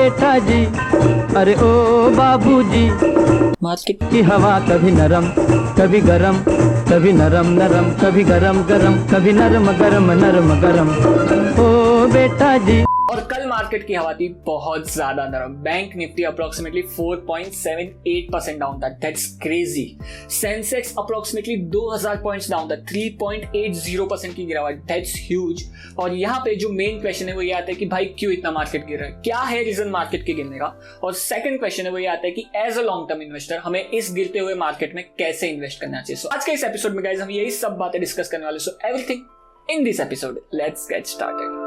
बेटा जी, अरे ओ बाबूजी। मार्केट की हवा कभी नरम कभी गरम, कभी नरम नरम कभी गरम गरम, कभी नरम गरम नरम गरम, ओ बेटा जी। और कल मार्केट की हवा थी बहुत ज्यादा नरम। बैंक निफ्टी अप्रोक्सीमेटली 4.78% डाउन था, that's crazy. Sensex approximately 2000 points down था, 3.80% की गिरावट, दैट्स ह्यूज। और यहाँ पे जो मेन क्वेश्चन है वो ये आता है कि भाई क्यों इतना मार्केट गिर रहा है, क्या है रीजन मार्केट के गिरने का। और सेकंड क्वेश्चन है वो ये आता है कि as a long term investor हमें इस गिरते हुए मार्केट में कैसे इन्वेस्ट करना चाहिए। सो आज के इस एपिसोड में गाइस हम यही सब बातें डिस्कस करने वाले। So everything in this episode, let's get started.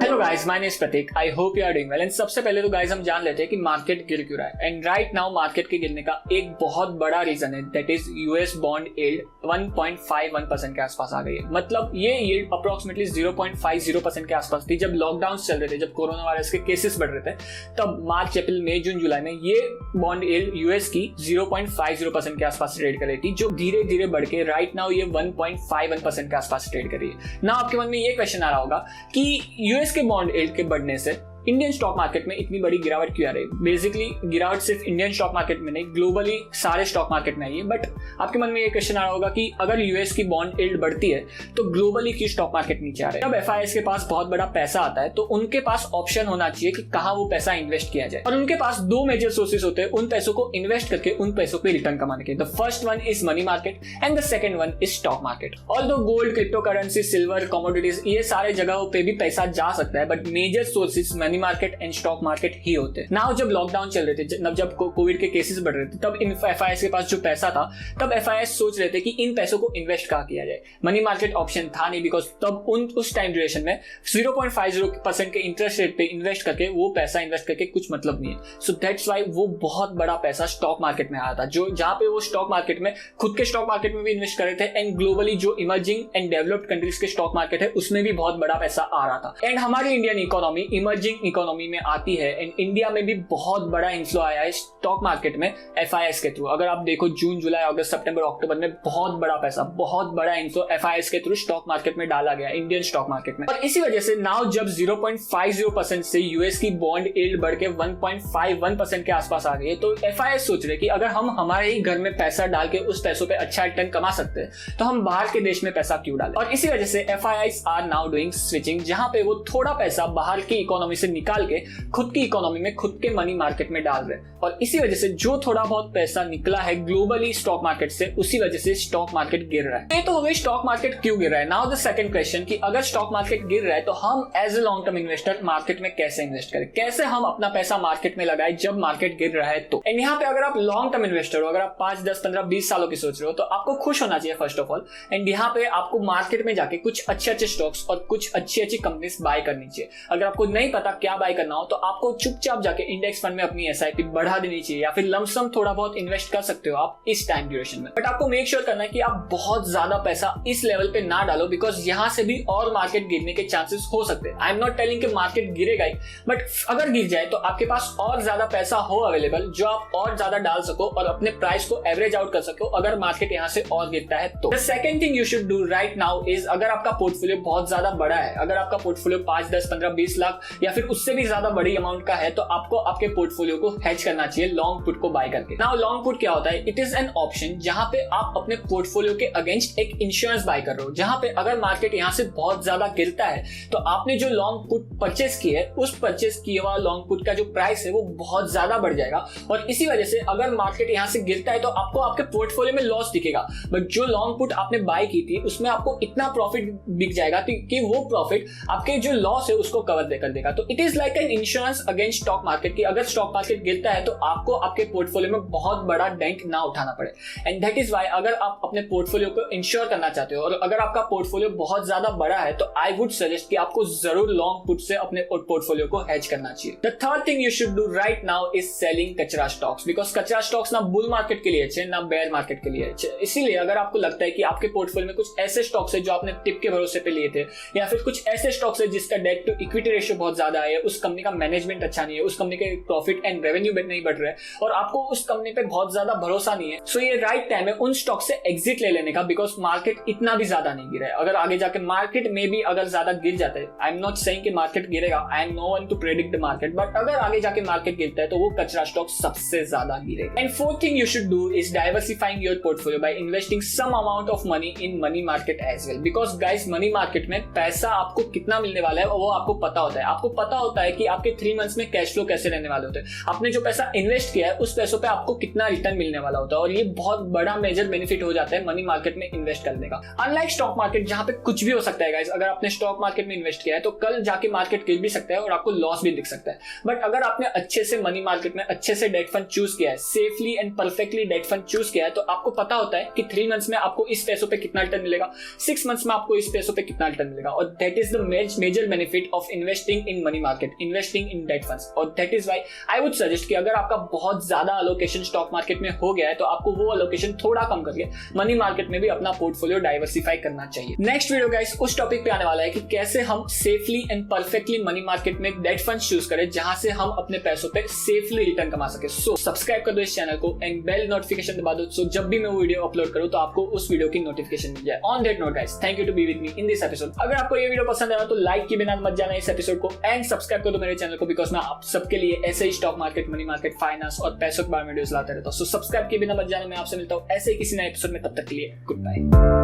Hello guys, my name is Pratik, I hope you are doing well. And सबसे पहले तो गाइस हम जान लेते हैं कि मार्केट गिर क्यों रहा है। एंड राइट नाउ मार्केट के गिरने का एक बहुत बड़ा रीजन है, that is US bond yield 1.51% के आसपास आ गई है। मतलब ये यील्ड अप्रोक्सीमेटली 0.50% के आसपास थी जब लॉकडाउन चल रहे थे, जब कोरोना वायरस के केसेस बढ़ रहे थे, तब मार्च अप्रैल मई जून जुलाई में ये बॉन्ड यील्ड यूएस की 0.50% के आसपास ट्रेड कर रही थी, जो धीरे धीरे बढ़ के राइट नाउ ये 1.51% के आसपास ट्रेड कर रही है ना। आपके मन में ये क्वेश्चन आ रहा होगा कि यूएस के बॉन्ड यील्ड के बढ़ने से इंडियन स्टॉक मार्केट में इतनी बड़ी गिरावट क्यों आ रही है। बेसिकली गिरावट सिर्फ इंडियन स्टॉक मार्केट में नहीं, ग्लोबली सारे स्टॉक मार्केट में आई है। बट आपके मन में ये क्वेश्चन आ रहा होगा कि अगर यूएस की बॉन्ड यील्ड बढ़ती है तो ग्लोबली क्यों स्टॉक मार्केट नीचे आ रहा है। जब एफआईआईएस के पास बहुत बड़ा पैसा आता है तो उनके पास ऑप्शन होना चाहिए कि कहां वो पैसा इन्वेस्ट किया जाए। और उनके पास दो मेजर सोर्सेस होते हैं उन पैसों को इन्वेस्ट करके उन पैसों पे रिटर्न कमाने के। The first one is money market and the second one is stock market. Although gold, crypto currency, silver, commodities, ये सारे जगहों पे भी पैसा जा सकता है, but major sources money market and stock market ही होते हैं। नाउ जब लॉकडाउन चल रहे थे, जब कोविड के केसेस बढ़ रहे थे, तब इन एफआईआईएस के पास जो पैसा था, तब एफआईआईएस सोच रहे थे कि इन पैसों को इन्वेस्ट कहाँ किया जाए। मनी मार्केट ऑप्शन था नहीं, बिकॉज तब उस टाइम ड्यूरेशन में 0.50% के इंटरेस्ट रेट पे इन्वेस्ट करके वो पैसा इन्वेस्ट करके कुछ मतलब नहीं है। सो दैट्स वाई वो बहुत बड़ा पैसा स्टॉक मार्केट में आया था, जो जहां पे वो स्टॉक मार्केट में खुद के स्टॉक मार्केट में भी इन्वेस्ट कर रहे थे एंड ग्लोबली जो इमर्जिंग एंड डेवलप्ड कंट्रीज के स्टॉक मार्केट है उसमें भी बहुत बड़ा पैसा आ रहा था। एंड हमारी इंडियन इकोनॉमी इमर्जिंग इकोनॉमी में आती है एंड इंडिया में भी बहुत बड़ा इन्फ्लो आया है स्टॉक मार्केट में एफआईआईएस के थ्रू। अगर आप देखो जून जुलाई अगस्त सितंबर अक्टूबर में बहुत बड़ा पैसा, बहुत बड़ा इन्फ्लो एफआईआईएस के थ्रू स्टॉक मार्केट में डाला गया, इंडियन स्टॉक मार्केट में। और इसी वजह से नाउ जब 0.50% से यूएस की बॉन्ड यील्ड बढ़ के 1.51% के आसपास आ गई है, तो एफआईआईएस सोच रहे कि अगर हम हमारे ही घर में पैसा डाल के उस पैसों पे अच्छा रिटर्न कमा सकते हैं तो हम बाहर के देश में पैसा क्यों डालें। और इसी वजह से एफआईआईएस आर नाउ डूइंग स्विचिंग, जहां पे वो थोड़ा पैसा बाहर की इकोनॉमी से निकाल के खुद की इकोनॉमी में, खुद के मनी मार्केट में डाल रहे हैं। और इसी वजह से जो थोड़ा बहुत पैसा निकला है ग्लोबली स्टॉक मार्केट से, उसी वजह से स्टॉक मार्केट गिर रहा है। ये तो हो गई स्टॉक मार्केट क्यों गिर रहा है। नाउ द सेकंड क्वेश्चन कि अगर स्टॉक मार्केट गिर रहा है तो हम as a long term investor market में कैसे इन्वेस्ट करें, कैसे हम अपना पैसा मार्केट में लगाए जब मार्केट गिर रहा है तो। एंड यहाँ पे अगर आप लॉन्ग टर्म इन्वेस्टर हो, अगर आप 5, 10, 15, 20 सालों की सोच रहे हो, तो आपको खुश होना चाहिए फर्स्ट ऑफ ऑल। एंड यहाँ पे आपको मार्केट में जाके कुछ अच्छे स्टॉक्स और कुछ अच्छी कंपनीज बाय करनी चाहिए। अगर आपको नहीं पता क्या बाय करना हो तो आपको चुपचाप जाके इंडेक्स फंड में अपनी एसआईपी बढ़ा देनी चाहिए, या फिर लमसम थोड़ा बहुत इन्वेस्ट कर सकते हो आप इस टाइम ड्यूरेशन में। बट आपको मेक श्योर करना है कि आप बहुत ज्यादा पैसा इस लेवल पे ना डालो, बिकॉज यहां से भी और मार्केट गिरने के चांसेस हो सकते हैं। आई एम नॉट टेलिंग कि मार्केट गिरेगा ही, बट अगर गिर जाए तो आपके पास और ज्यादा पैसा हो अवेलेबल, जो आप और ज्यादा डाल सको और अपने प्राइस को एवरेज आउट कर सको अगर मार्केट यहां से और गिरता है तो। The second thing you should do right now is, अगर आपका पोर्टफोलियो बहुत ज्यादा बड़ा है, अगर आपका पोर्टफोलियो 5, 10, 15, 20 लाख या फिर उससे भी ज्यादा बड़ी अमाउंट का है, तो आपको आपके पोर्टफोलियो को हेज करना चाहिए लॉन्ग पुट को बाय करके। नाउ लॉन्ग पुट क्या होता है, इट इज एन ऑप्शन जहां पे आप अपने पोर्टफोलियो के अगेंस्ट एक इंश्योरेंस बाय कर रहे हो, जहां पे अगर मार्केट यहां से बहुत ज्यादा गिरता है तो आपने जो लॉन्ग पुट परचेस की है, उस परचेस किए हुआ लॉन्ग पुट का जो प्राइस है वो बहुत ज्यादा बढ़ जाएगा। और इसी वजह से अगर मार्केट यहां से गिरता है तो आपको आपके पोर्टफोलियो में लॉस दिखेगा, बट जो लॉन्ग पुट आपने बाय की थी उसमें आपको इतना प्रॉफिट दिख जाएगा कि वो प्रॉफिट आपके जो लॉस है उसको कवर कर देगा। तो it is like an insurance against stock market, कि अगर स्टॉक मार्केट गिरता है तो आपको आपके पोर्टफोलियो में बहुत बड़ा डेंट ना उठाना पड़े। एंड दैट इज वाई अगर आप अपने पोर्टफोलियो को इंश्योर करना चाहते हो और अगर आपका पोर्टफोलियो बहुत ज्यादा बड़ा है तो आई वुड सजेस्ट कि आपको जरूर लॉन्ग पुट से अपने पोर्टफोलियो को हेज करना चाहिए। The third thing you should do right now is selling कचरा स्टॉक्स, बिकॉज कचरा स्टॉक्स ना बुल मार्केट के लिए अच्छे ना बेयर मार्केट के लिए अच्छे। इसीलिए अगर आपको लगता है कि आपके पोर्टफोलियो में कुछ ऐसे स्टॉक्स है जो आपने टिप के भरोसे पे लिए थे, या फिर कुछ ऐसे स्टॉक्स है जिसका डेट टू इक्विटी रेशियो बहुत ज्यादा रहा है, उस कंपनी का मैनेजमेंट अच्छा नहीं है, उस कंपनी के प्रॉफिट एंड रेवेन्यू नहीं बढ़ रहा है और आपको उस कंपनी पे बहुत ज्यादा भरोसा नहीं है, सो ये राइट टाइम है उन स्टॉक से एग्जिट ले लेने का, बिकॉज मार्केट इतना भी ज्यादा नहीं गिरा है। अगर आगे जाके मार्केट में भी अगर ज्यादा गिर जाता है, आई एम नॉट सेइंग कि मार्केट गिरेगा, I am no one to predict the market, but अगर आगे जाके मार्केट गिरता है तो वो कचरा स्टॉक सबसे ज्यादा गिरेगा। And fourth thing you should do is diversifying your portfolio by investing some amount of money in money market as well, because guys money market में पैसा आपको कितना मिलने वाला है वो आपको पता होता है। आपको पता होता है कि आपके 3 मंथ्स में कैश फ्लो कैसे रहने वाले होते हैं, आपने जो पैसा इन्वेस्ट किया है उस पैसों पे आपको कितना रिटर्न मिलने वाला होता है, और ये बहुत बड़ा मेजर बेनिफिट हो जाता है मनी मार्केट में इन्वेस्ट करने का। अनलाइक स्टॉक मार्केट जहां पे कुछ भी हो सकता है गाइस, अगर आपने स्टॉक मार्केट में इन्वेस्ट किया है तो कल जाके मार्केट गिर भी सकता है और आपको लॉस भी दिख सकता है, बट अगर आपने अच्छे से मनी मार्केट में अच्छे से डेट फंड चूज किया है, safely and perfectly debt fund choose किया है, तो आपको पता होता है कि 3 मंथ्स में आपको इस पैसों पे कितना रिटर्न मिलेगा, 6 मंथ्स में आपको इस पैसों पे कितना रिटर्न मिलेगा, और that is the major benefit of investing in money market, investing in debt funds. और that is why I would suggest कि अगर आपका बहुत ज्यादा अलोकेशन स्टॉक मार्केट में हो गया है तो आपको वो अलोकेशन थोड़ा कम करके मनी मार्केट में भी अपना पोर्टफोलियो डाइवर्सिफाई करना चाहिए। नेक्स्ट वीडियो गाइस उस टॉपिक पे आने वाला है कि कैसे हम safely and perfectly money market में डेट फंड्स चूज करें जहां से हम अपने पैसों पे सेफली रिटर्न कमा सके। सो सब्सक्राइब कर दो इस चैनल को एंड बेल नोटिफिकेशन दबा दो, सो जब भी मैं वो वीडियो अपलोड करूं तो आपको उस वीडियो की नोटिफिकेशन मिल जाए। On that note guys, thank you to be with me in this episode. अगर आपको ये वीडियो पसंद आया तो लाइक के बिना मत जाना इस एपिसोड को, एंड सब्सक्राइब कर दो मेरे चैनल को, बिकॉज मैं आप सबके लिए ऐसे ही stock market, money market, finance और पैसों के बारे में वीडियोस लाता रहता हूं। सो सब्सक्राइब के बिना मत जाना, मैं आपसे मिलता हूं ऐसे ही किसी नए एपिसोड में, तब तक के लिए गुड बाय।